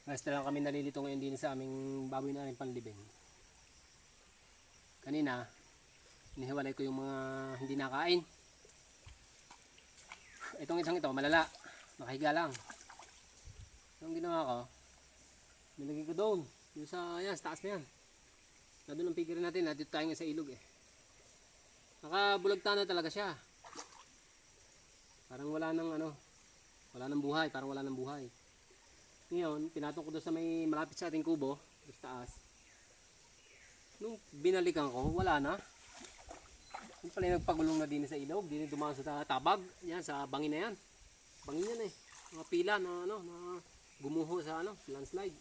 Basta lang kami nalilito ngayon din sa aming baboy na aming panlibing. Kanina, inihiwalay ko yung mga hindi nakain. Itong isang ito, malala. Nakahiga lang. Yung ginawa ko, nilagay ko doon. Yung sa, yan, sa taas na yan. Na doon ang pigirin natin, dito tayo nga sa ilog eh. Nakabulagta na talaga siya. Parang wala nang ano, wala nang buhay, parang wala nang buhay. Ngayon, pinatong ko doon sa may malapit sa ating kubo, sa taas. Nung binalikan ko, wala na. Yung pala nagpagulong na din sa ilog, din dumaan sa tabag, yan, sa bangin na yan. Bangin yan eh. Mga pila na ano, na gumuho sa ano, landslide.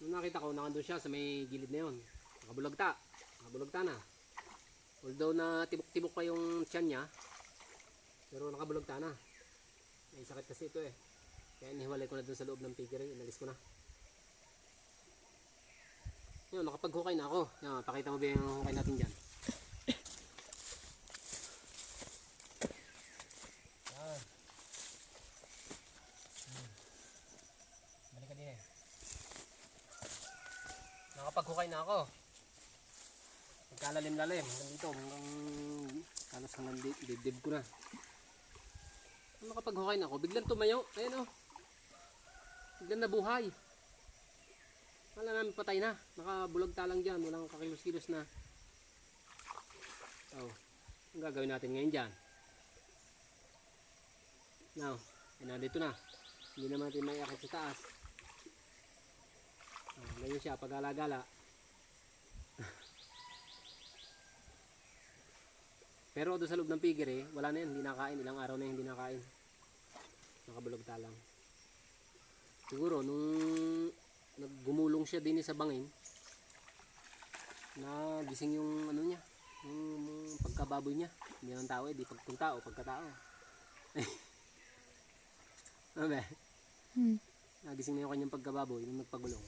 Nung nakita ko, nakandun siya sa may gilid na yun. Nakabulagta na. Although na tibok-tibok pa yung tiyan niya, pero nakabulagta na. May sakit kasi ito eh. Kaya inihiwalay ko na dun sa loob ng piggery, inalis ko na. Yun, nakapag-hukay na ako. Yan, pakita mo ba yung hukay natin dyan. Yan. Balik ka din eh. Nakapag-hukay na ako. Nagkalalim-lalim. Nandito, hanggang kalos hanggang dibdib ko na. Nakapag-hukay na ako, biglang tumayo. Ayan o. Biglang nabuhay. Wala namin patay na. Nakabulagta lang dyan. Walang kakilos-kilos na. So, ang gagawin natin ngayon dyan. Now, nandito na. Hindi naman natin may akit sa taas. Ngayon siya, pag-alagala. Pero doon sa loob ng piggery, wala na yan. Hindi nakain. Ilang araw na yan hindi nakain. Nakabulagta lang. Siguro, nung naggumulong siya din sa bangin, nagising yung ano niya, yung pagkababoy niya. Hindi ng tao eh, di pagkung tao, pagkatao. Ano ba? Nagising na yung kanyang pagkababoy nung nagpagulong.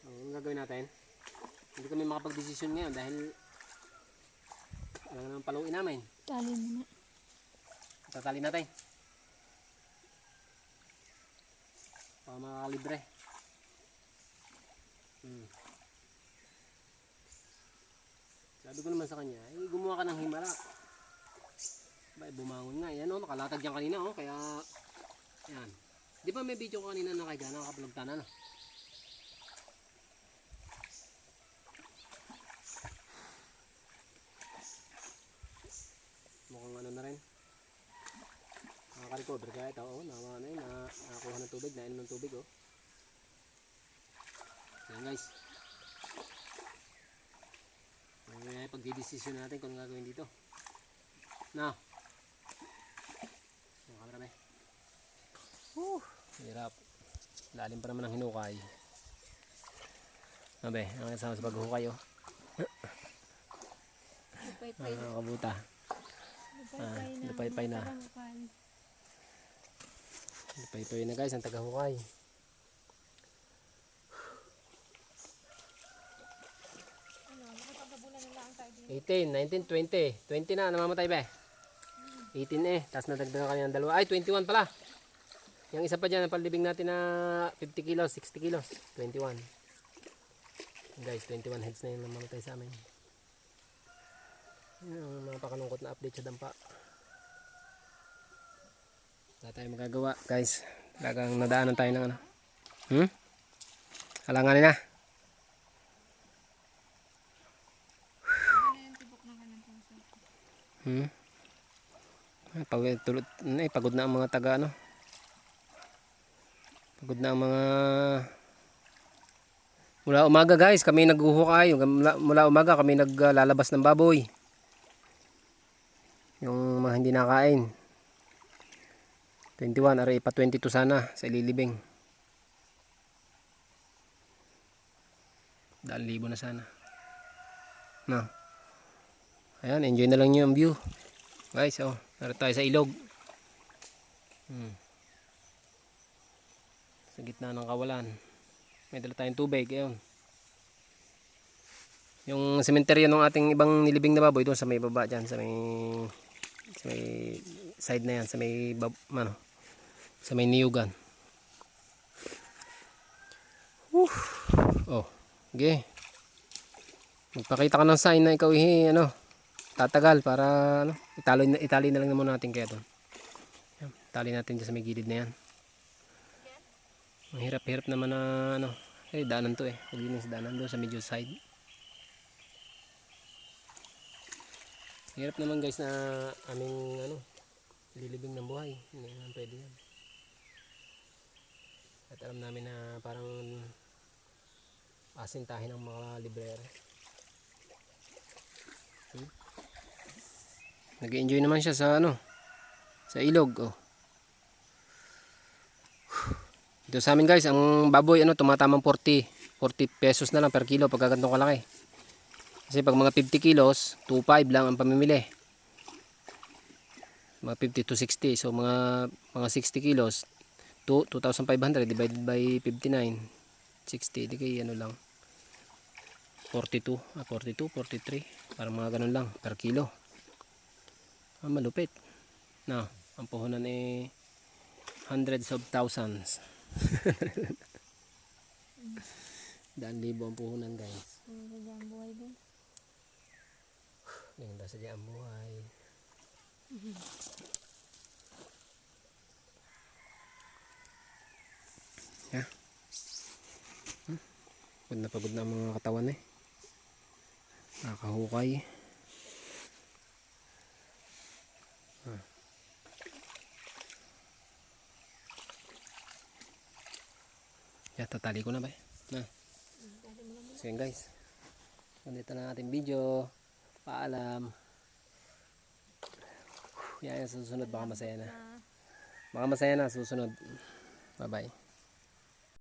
Ang gagawin natin? Hindi kami makapag-desisyon ngayon dahil alam naman paluin namin. Tali mo na. Tatali natin. Para makakalibre. Sabi ko naman sa kanya, gumawa ka ng himala. Bumangon nga. Yan o, nakalatag yan kanina o. Kaya, yan. Di ba may video ko kanina na kaya nakapalagta na no? Mukhang ano na rin. Nakaka-recover kaya ito o. Nakakuha ng tubig, nainom ng tubig o. Yan guys. Pag-desisyon natin kung gagawin dito. Now. Yung camera may. Hirap. Lalim pa naman ang hinukay. Abe, ang kasama sa paghukay oh. Kabuta. Lupay-pay na. Lupay-pay na guys ang tagahukay. 18, 19, 20. 20 na, namamatay ba? 18 eh, tapos nadagdagan kami ng dalawa. Ay, 21 pala. Yung isa pa dyan, ang palibing natin na 50 kilos, 60 kilos. 21. Guys, 21 heads na yung namamatay sa amin. Yun ang mga pakalungkot na update sa dampa. Wala tayong magagawa, guys. Talagang nadaanan tayo ng ano. Halanganin na. Pagod na ang mga taga ano. Pagod na ang mga mula umaga guys kami naghuhukay. Mula umaga kami naglalabas ng baboy. Yung mga hindi nakain. 21 aray pa 22 sana sa ililibing. 2,000 na sana. No. Ayan, enjoy na lang nyo ang view. Guys, oh, narito tayo sa ilog. Sa gitna ng kawalan. May dala tayong tubig, ayun. Yung sementeryo ng ating ibang nilibing na baboy doon sa may baba dyan, sa may side na yan, sa may Sa may niyugan. Oh, okay. Magpakita ka ng sign na ikaw tatagal para itali na lang naman natin kaya doon. Yan, tali natin dyan sa may gilid na yan. Mahirap-hirap naman na daanan to paglinis daanan doon sa medyo side. Hirap naman guys na aming lilibing ng buhay. Hindi naman pwede yan. At alam namin na parang asintahin ng mga librero. Nag-enjoy naman siya sa ilog. Dito sa amin guys, ang baboy tumatamang 40 pesos na lang per kilo pagka ganitong kalaki. Kasi pag mga 50 kilos, 2.5 lang ang pamimili. Mga 50 to 60. So mga 60 kilos, 2,500 divided by 59. 60, di kay lang. 42, 43. Parang mga ganun lang per kilo. Malupit. Ang puhunan hundreds of thousands. Daan libo ang puhunan guys. Ganda ang buhay din. Ganda sadya ang buhay. Yeah. Pagod na ang mga katawan nakahukay. Tatali ko na ba so yun guys, ganito na ating video. Paalam. Yan, susunod baka masaya na susunod. Bye bye.